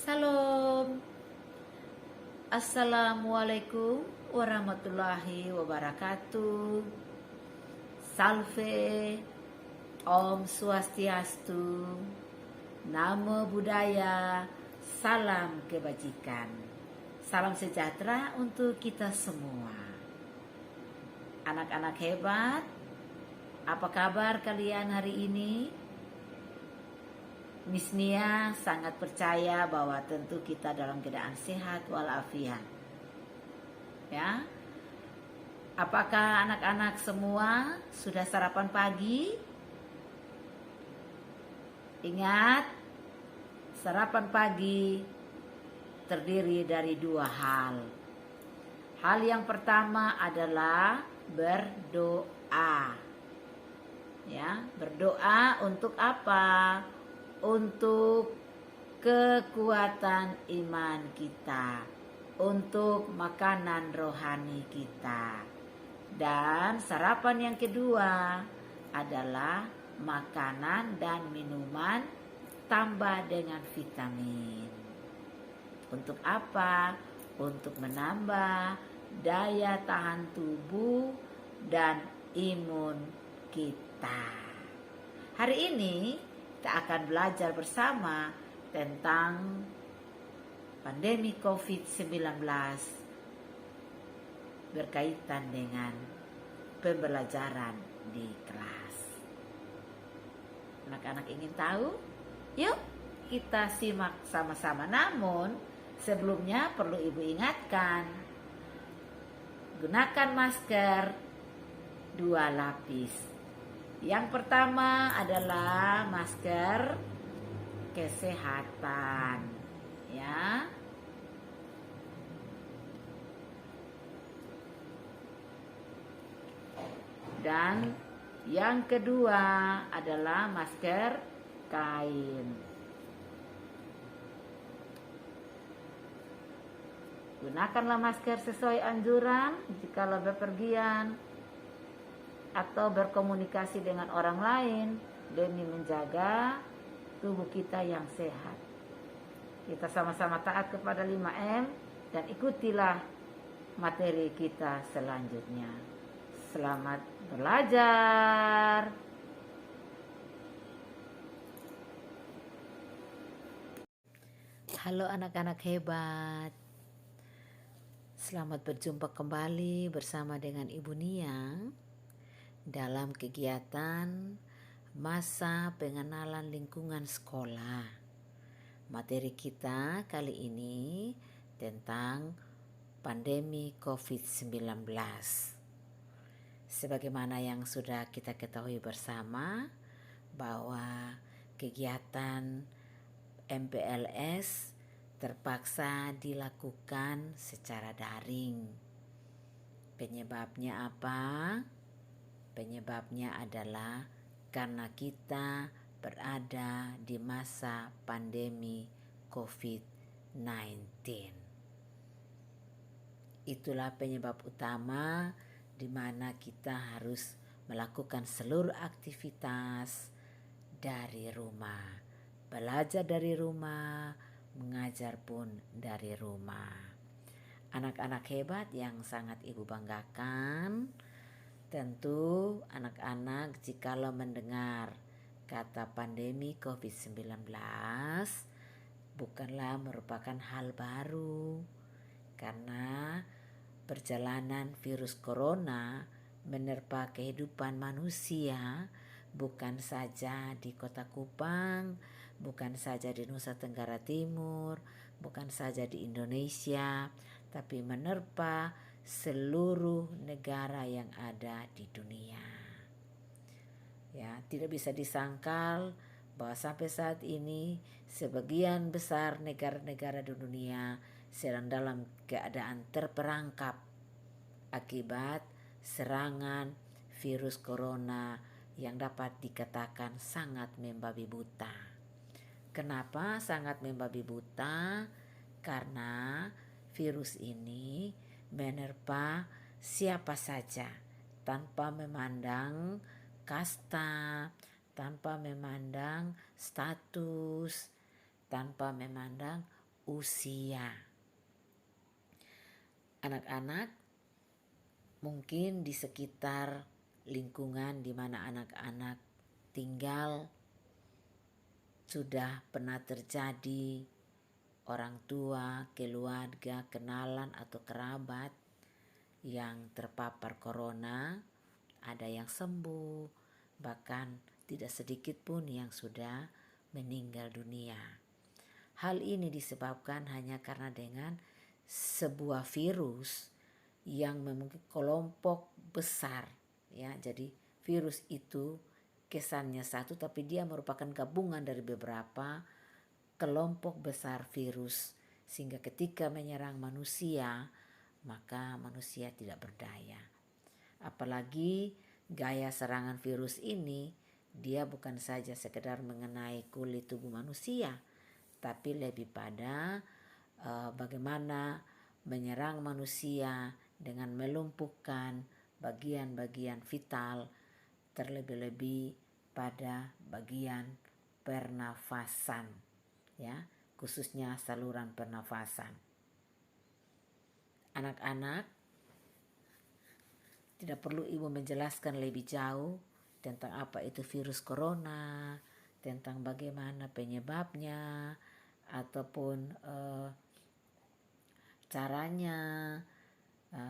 Salam. Assalamualaikum warahmatullahi wabarakatuh. Salve. Om Swastiastu. Namo Buddhaya. Salam kebajikan. Salam sejahtera untuk kita semua. Anak-anak hebat, apa kabar kalian hari ini? Miss Nia sangat percaya bahwa tentu kita dalam keadaan sehat walafiat. Ya. Apakah anak-anak semua sudah sarapan pagi? Ingat, sarapan pagi terdiri dari dua hal. Hal yang pertama adalah berdoa. Ya, berdoa untuk apa? Untuk kekuatan iman kita, untuk makanan rohani kita. Dan sarapan yang kedua adalah makanan dan minuman tambah dengan vitamin. Untuk apa? Untuk menambah daya tahan tubuh dan imun kita. Hari ini kita akan belajar bersama tentang pandemi COVID-19 berkaitan dengan pembelajaran di kelas. Anak-anak ingin tahu? Yuk kita simak sama-sama. Namun sebelumnya perlu Ibu ingatkan, gunakan masker 2 lapis. Yang pertama adalah masker kesehatan, ya. Dan yang kedua adalah masker kain. Gunakanlah masker sesuai anjuran jikalau bepergian atau berkomunikasi dengan orang lain demi menjaga tubuh kita yang sehat. Kita sama-sama taat kepada 5M dan ikutilah materi kita selanjutnya. Selamat belajar. Halo anak-anak hebat. Selamat berjumpa kembali bersama dengan Ibu Nia dalam kegiatan masa pengenalan lingkungan sekolah. Materi kita kali ini tentang pandemi COVID-19. Sebagaimana yang sudah kita ketahui bersama bahwa kegiatan MPLS terpaksa dilakukan secara daring. Penyebabnya apa? Penyebabnya adalah karena kita berada di masa pandemi COVID-19. Itulah penyebab utama di mana kita harus melakukan seluruh aktivitas dari rumah. Belajar dari rumah, mengajar pun dari rumah. Anak-anak hebat yang sangat Ibu banggakan, tentu anak-anak jikalau mendengar kata pandemi COVID-19 bukanlah merupakan hal baru, karena perjalanan virus corona menerpa kehidupan manusia bukan saja di Kota Kupang, bukan saja di Nusa Tenggara Timur, bukan saja di Indonesia, tapi menerpa seluruh negara yang ada di dunia. Ya, tidak bisa disangkal bahwa sampai saat ini sebagian besar negara-negara di dunia sedang dalam keadaan terperangkap akibat serangan virus corona yang dapat dikatakan sangat membabi buta. Kenapa sangat membabi buta? Karena virus ini menerpa siapa saja tanpa memandang kasta, tanpa memandang status, tanpa memandang usia. Anak-anak mungkin di sekitar lingkungan di mana anak-anak tinggal sudah pernah terjadi orang tua, keluarga, kenalan atau kerabat yang terpapar corona, ada yang sembuh, bahkan tidak sedikit pun yang sudah meninggal dunia. Hal ini disebabkan hanya karena dengan sebuah virus yang memiliki kelompok besar, ya. Jadi virus itu kesannya satu, tapi dia merupakan gabungan dari beberapa kelompok besar virus, sehingga ketika menyerang manusia maka manusia tidak berdaya. Apalagi gaya serangan virus ini, dia bukan saja sekedar mengenai kulit tubuh manusia, tapi lebih pada bagaimana menyerang manusia dengan melumpuhkan bagian-bagian vital, terlebih-lebih pada bagian pernafasan, ya, khususnya saluran pernafasan. Anak-anak, tidak perlu ibu menjelaskan lebih jauh tentang apa itu virus corona, tentang bagaimana penyebabnya, ataupun caranya,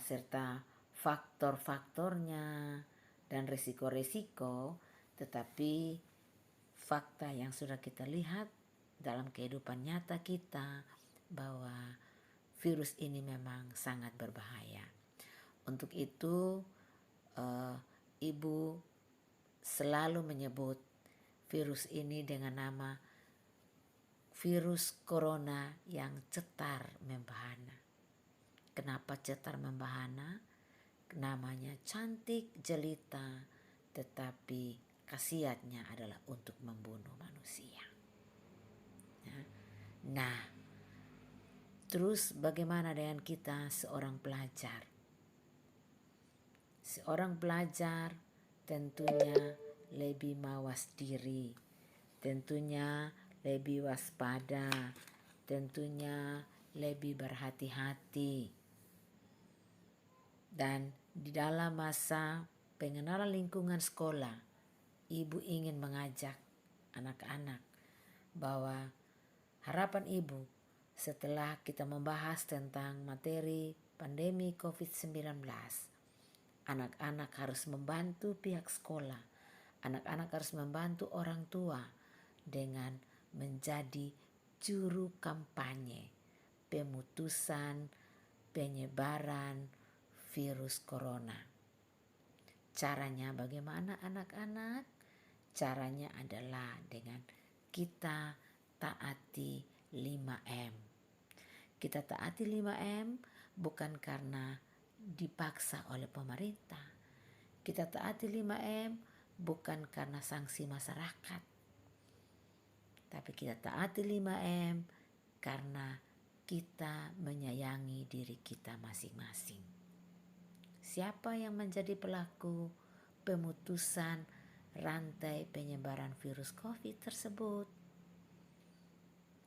serta faktor-faktornya dan risiko-risiko. Tetapi fakta yang sudah kita lihat dalam kehidupan nyata kita bahwa virus ini memang sangat berbahaya. Untuk itu ibu selalu menyebut virus ini dengan nama virus corona yang cetar membahana. Kenapa cetar membahana? Namanya cantik jelita, tetapi khasiatnya adalah untuk membunuh manusia. Nah, terus bagaimana dengan kita seorang pelajar? Seorang pelajar tentunya lebih mawas diri, tentunya lebih waspada, tentunya lebih berhati-hati. Dan di dalam masa pengenalan lingkungan sekolah, ibu ingin mengajak anak-anak bahwa harapan ibu setelah kita membahas tentang materi pandemi COVID-19, anak-anak harus membantu pihak sekolah, anak-anak harus membantu orang tua dengan menjadi juru kampanye pemutusan penyebaran virus corona. Caranya bagaimana anak-anak? Caranya adalah dengan kita taati 5M. Kita taati 5M bukan karena dipaksa oleh pemerintah. Kita taati 5M bukan karena sanksi masyarakat. Tapi kita taati 5M karena kita menyayangi diri kita masing-masing. Siapa yang menjadi pelaku pemutusan rantai penyebaran virus COVID tersebut?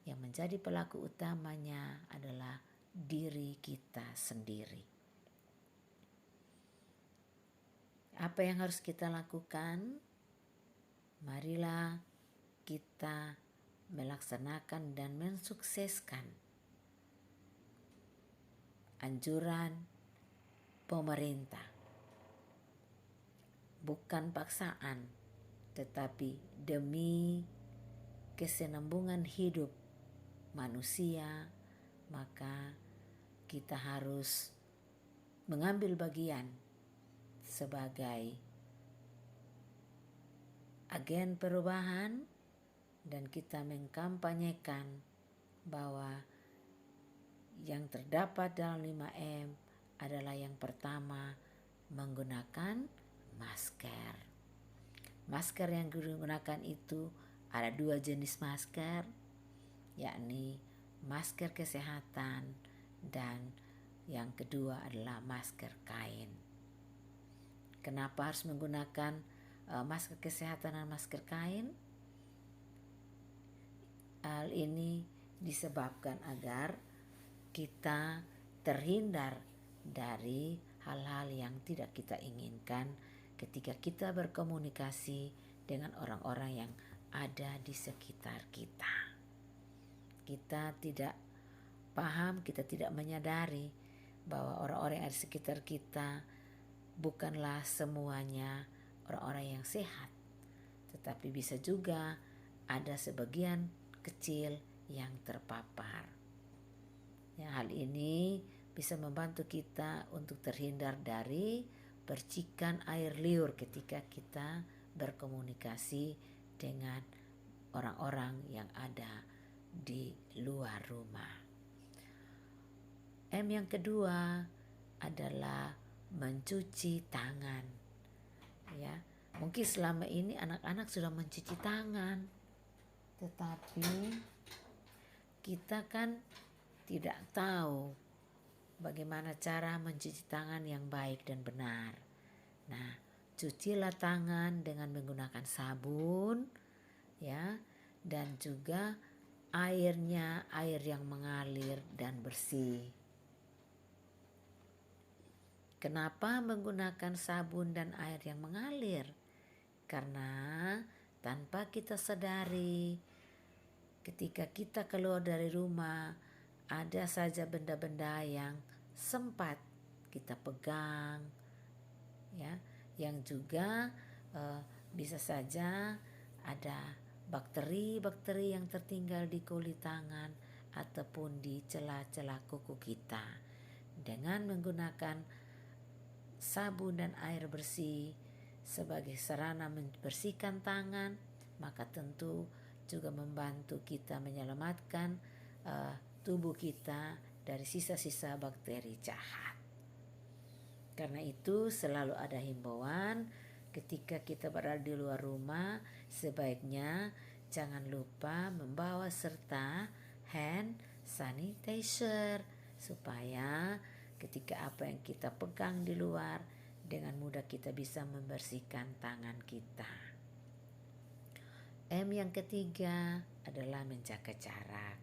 Yang menjadi pelaku utamanya adalah diri kita sendiri. Apa yang harus kita lakukan? Marilah kita melaksanakan dan mensukseskan anjuran pemerintah. Bukan paksaan, tetapi demi kesinambungan hidup manusia, maka kita harus mengambil bagian sebagai agen perubahan, dan kita mengkampanyekan bahwa yang terdapat dalam 5M adalah yang pertama, menggunakan masker. Masker yang digunakan itu ada 2 jenis masker, yakni masker kesehatan dan yang kedua adalah masker kain. Kenapa harus menggunakan masker kesehatan dan masker kain? Hal ini disebabkan agar kita terhindar dari hal-hal yang tidak kita inginkan ketika kita berkomunikasi dengan orang-orang yang ada di sekitar kita. Kita tidak paham, kita tidak menyadari bahwa orang-orang yang ada di sekitar kita bukanlah semuanya orang-orang yang sehat, tetapi bisa juga ada sebagian kecil yang terpapar. Ya, hal ini bisa membantu kita untuk terhindar dari percikan air liur ketika kita berkomunikasi dengan orang-orang yang ada di luar rumah. M yang kedua adalah mencuci tangan. Ya, mungkin selama ini anak-anak sudah mencuci tangan, tetapi kita kan tidak tahu bagaimana cara mencuci tangan yang baik dan benar. Nah, cucilah tangan dengan menggunakan sabun, ya, dan juga airnya air yang mengalir dan bersih. Kenapa menggunakan sabun dan air yang mengalir? Karena tanpa kita sadari, ketika kita keluar dari rumah, ada saja benda-benda yang sempat kita pegang, ya, yang juga bisa saja ada bakteri-bakteri yang tertinggal di kulit tangan ataupun di celah-celah kuku kita. Dengan menggunakan sabun dan air bersih sebagai sarana membersihkan tangan, maka tentu juga membantu kita menyelamatkan tubuh kita dari sisa-sisa bakteri jahat. Karena itu selalu ada himbauan ketika kita berada di luar rumah, sebaiknya jangan lupa membawa serta hand sanitizer supaya ketika apa yang kita pegang di luar dengan mudah kita bisa membersihkan tangan kita. M yang ketiga adalah menjaga jarak.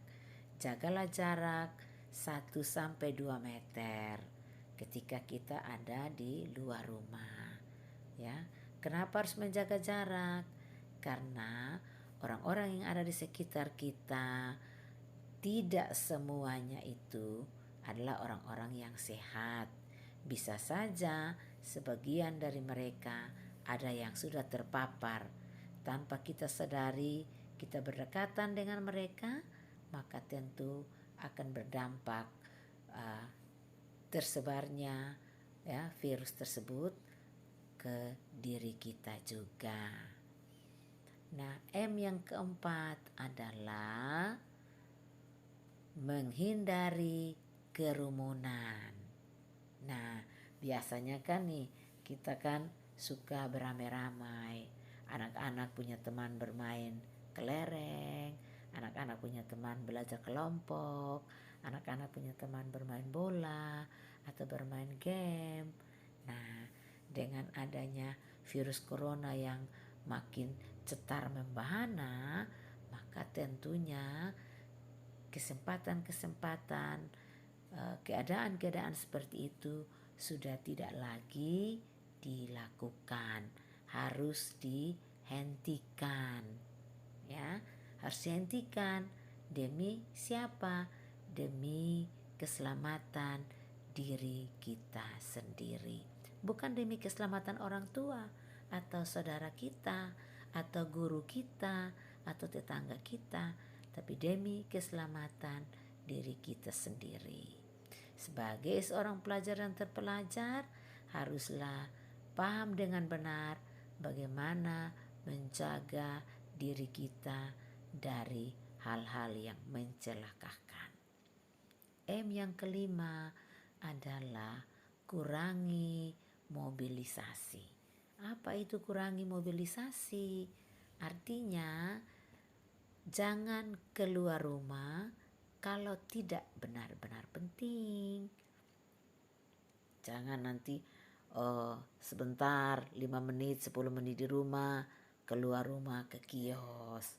Jagalah jarak 1-2 meter ketika kita ada di luar rumah. Ya, kenapa harus menjaga jarak? Karena orang-orang yang ada di sekitar kita tidak semuanya itu adalah orang-orang yang sehat. Bisa saja sebagian dari mereka ada yang sudah terpapar. Tanpa kita sadari, kita berdekatan dengan mereka, maka tentu akan berdampak tersebarnya ya virus tersebut ke diri kita juga. Nah, M yang keempat adalah menghindari kerumunan. Nah, biasanya kan nih kita kan suka beramai-ramai. Anak-anak punya teman bermain kelereng, anak-anak punya teman belajar kelompok, anak-anak punya teman bermain bola atau bermain game. Nah, dengan adanya virus corona yang makin cetar membahana, maka tentunya kesempatan-kesempatan keadaan-keadaan seperti itu sudah tidak lagi dilakukan, harus dihentikan, ya, harus dihentikan. Demi siapa? Demi keselamatan diri kita sendiri, bukan demi keselamatan orang tua atau saudara kita atau guru kita atau tetangga kita, tapi demi keselamatan diri kita sendiri. Sebagai seorang pelajar dan terpelajar, haruslah paham dengan benar bagaimana menjaga diri kita dari hal-hal yang mencelakakan. M yang kelima adalah kurangi mobilisasi. Apa itu kurangi mobilisasi? Artinya jangan keluar rumah kalau tidak benar-benar penting. Jangan nanti sebentar 5 menit 10 menit di rumah, keluar rumah ke kios.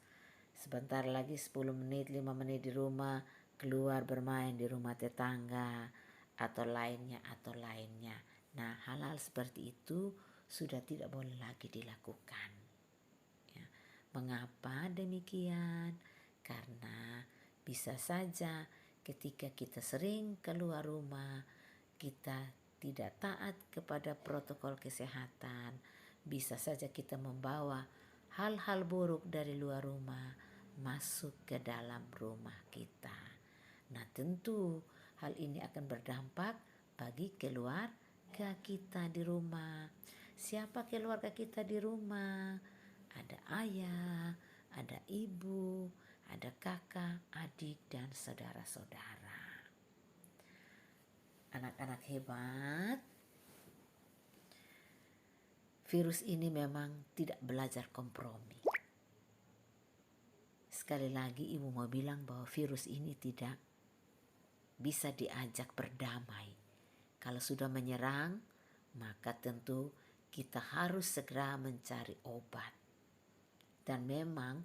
sebentar lagi 10 menit, 5 menit di rumah, keluar bermain di rumah tetangga atau lainnya. Nah, hal-hal seperti itu sudah tidak boleh lagi dilakukan. Ya. Mengapa demikian? Karena bisa saja ketika kita sering keluar rumah, kita tidak taat kepada protokol kesehatan, bisa saja kita membawa hal-hal buruk dari luar rumah masuk ke dalam rumah kita. Nah, tentu hal ini akan berdampak bagi keluarga kita di rumah. Siapa keluarga kita di rumah? Ada ayah, ada ibu, ada kakak, adik, dan saudara-saudara. Anak-anak hebat, virus ini memang tidak belajar kompromi. Sekali lagi ibu mau bilang bahwa virus ini tidak bisa diajak berdamai. Kalau sudah menyerang, maka tentu kita harus segera mencari obat. Dan memang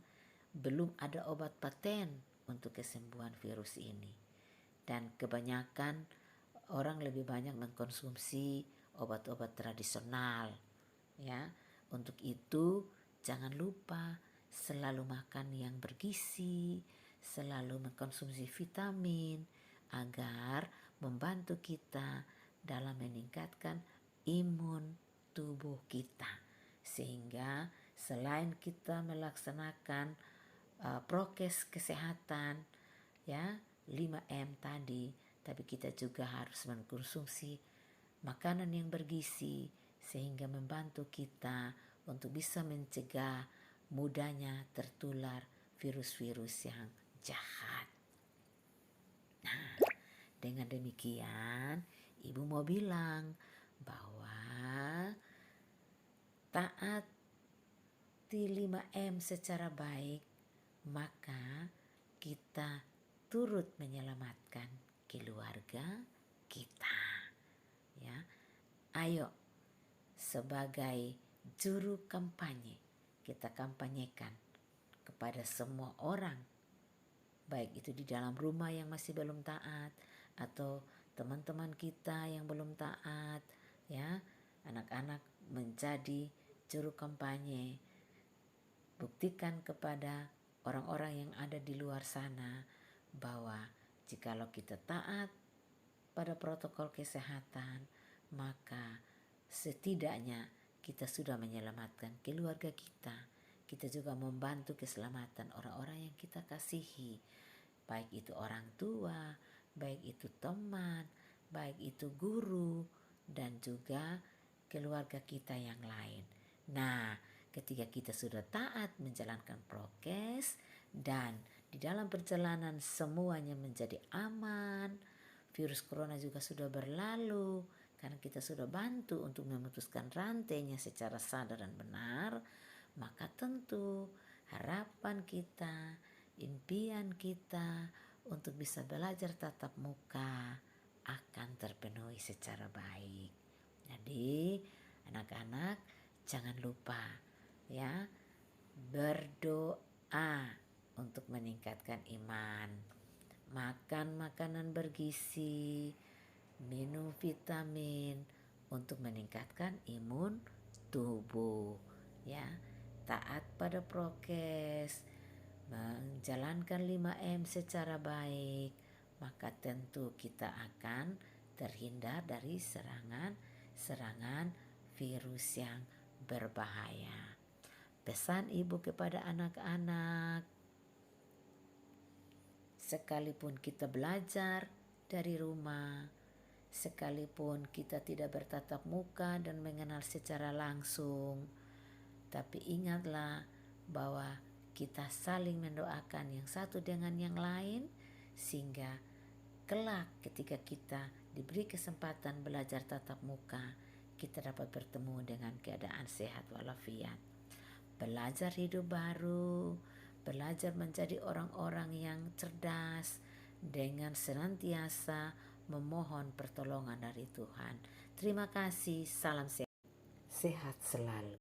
belum ada obat paten untuk kesembuhan virus ini. Dan kebanyakan orang lebih banyak mengkonsumsi obat-obat tradisional. Ya, untuk itu jangan lupa selalu makan yang bergizi, selalu mengkonsumsi vitamin agar membantu kita dalam meningkatkan imun tubuh kita. Sehingga selain kita melaksanakan prokes kesehatan, ya 5M tadi, tapi kita juga harus mengkonsumsi makanan yang bergizi sehingga membantu kita untuk bisa mencegah mudahnya tertular virus-virus yang jahat. Nah, dengan demikian ibu mau bilang bahwa taat di 5M secara baik, maka kita turut menyelamatkan keluarga kita. Ya, ayo sebagai juru kampanye kita kampanyekan kepada semua orang, baik itu di dalam rumah yang masih belum taat atau teman-teman kita yang belum taat, ya, anak-anak menjadi juru kampanye. Buktikan kepada orang-orang yang ada di luar sana bahwa jikalau kita taat pada protokol kesehatan, maka setidaknya kita sudah menyelamatkan keluarga kita. Kita juga membantu keselamatan orang-orang yang kita kasihi, baik itu orang tua, baik itu teman, baik itu guru, dan juga keluarga kita yang lain. Nah, ketika kita sudah taat menjalankan prokes dan di dalam perjalanan semuanya menjadi aman, virus corona juga sudah berlalu karena kita sudah bantu untuk memutuskan rantainya secara sadar dan benar, maka tentu harapan kita, impian kita untuk bisa belajar tatap muka akan terpenuhi secara baik. Jadi anak-anak jangan lupa ya berdoa untuk meningkatkan iman, makan makanan bergizi, minum vitamin untuk meningkatkan imun tubuh, ya, taat pada prokes, menjalankan 5M secara baik, maka tentu kita akan terhindar dari serangan virus yang berbahaya. Pesan ibu kepada anak-anak, sekalipun kita belajar dari rumah, sekalipun kita tidak bertatap muka dan mengenal secara langsung, tapi ingatlah bahwa kita saling mendoakan yang satu dengan yang lain, sehingga kelak ketika kita diberi kesempatan belajar tatap muka, kita dapat bertemu dengan keadaan sehat walafiat. Belajar hidup baru, belajar menjadi orang-orang yang cerdas dengan senantiasa memohon pertolongan dari Tuhan. Terima kasih, salam sehat selalu.